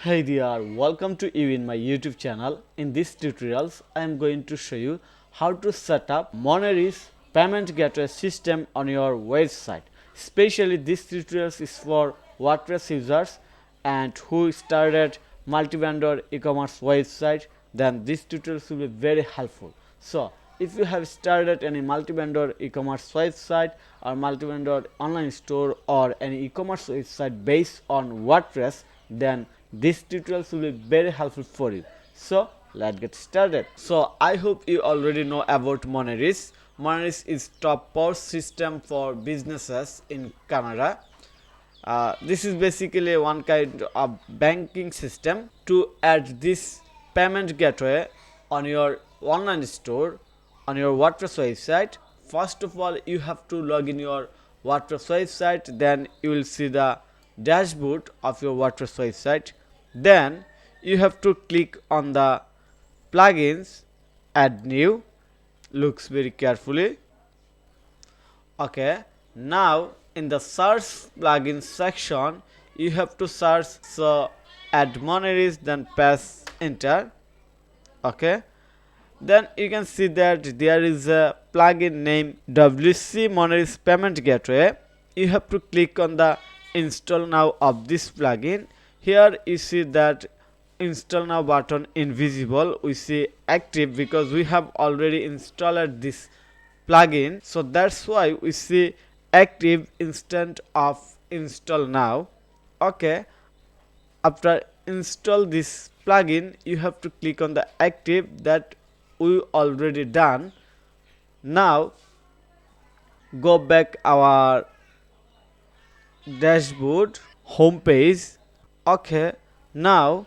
Hey there, welcome to you in my YouTube channel. In this tutorials, I am going to show you how to set up Moneris payment gateway system on your website. Especially this tutorials is for WordPress users and who started multi-vendor e-commerce website. Then this tutorial will be very helpful. So if you have started any multi-vendor e-commerce website or multi-vendor online store or any e-commerce website based on WordPress, then this tutorial will be very helpful for you. So let's get started. So I hope you already know about Moneris. Moneris is top POS system for businesses in Canada. This is basically one kind of banking system. To add this payment gateway on your online store, on your WordPress website, first of all you have to log in your WordPress website. Then you will see the dashboard of your WordPress website. Then you have to click on the plugins, add new, looks very carefully. Okay, now in the search plugins section you have to search, so add Moneris, then press enter. Okay, then you can see that there is a plugin named WC Moneris Payment Gateway. You have to click on the install now of this plugin. Here you see that install now button invisible, we see active because we have already installed this plugin, so that's why we see active instead of install now. Okay, after install this plugin you have to click on the active, that we already done. Now go back our dashboard home page. Okay, now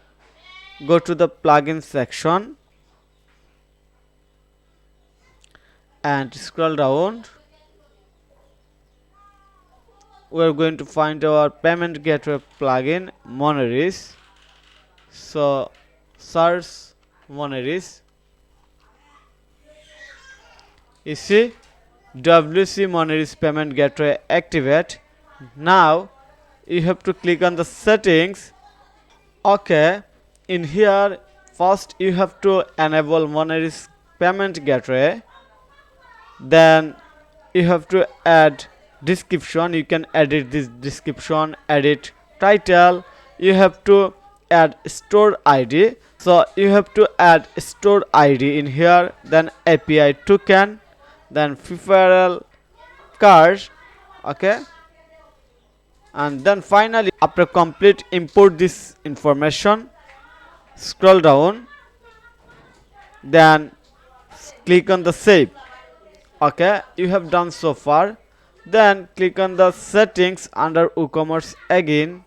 go to the plugin section and scroll down. We are going to find our payment gateway plugin Moneris. So search Moneris. You see WC Moneris payment gateway activate. Now you have to click on the settings. Okay, in here first you have to enable Moneris payment gateway. Then you have to add description. You can edit this description, edit title. You have to add store ID. So you have to add store ID in here. Then API token. Then referral card. Okay, and then finally after complete import this information, scroll down, then click on the save. Okay, you have done so far. Then click on the settings under WooCommerce again.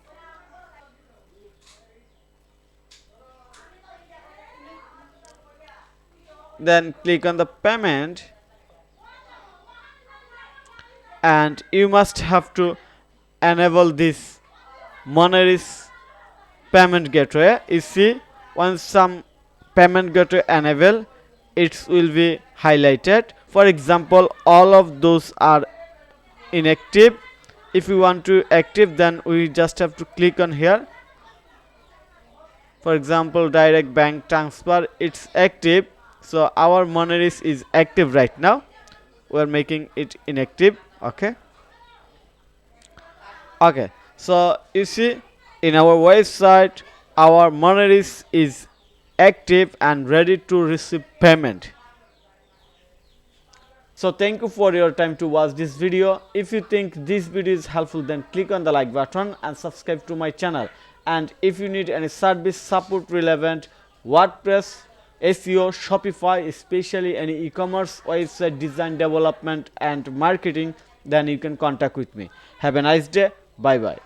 Then click on the payment, and you must have to enable this Moneris payment gateway. You see, once some payment gateway enable, it will be highlighted. For example, all of those are inactive. If you want to active, then we just have to click on here. For example, direct bank transfer, it's active, so our Moneris is active right now. We are making it inactive. Okay, so you see in our website our Moneris is active and ready to receive payment. So thank you for your time to watch this video. If you think this video is helpful, then click on the like button and subscribe to my channel. And if you need any service support relevant WordPress, SEO, Shopify, especially any e-commerce website design, development and marketing, then you can contact with me. Have a nice day. Bye bye.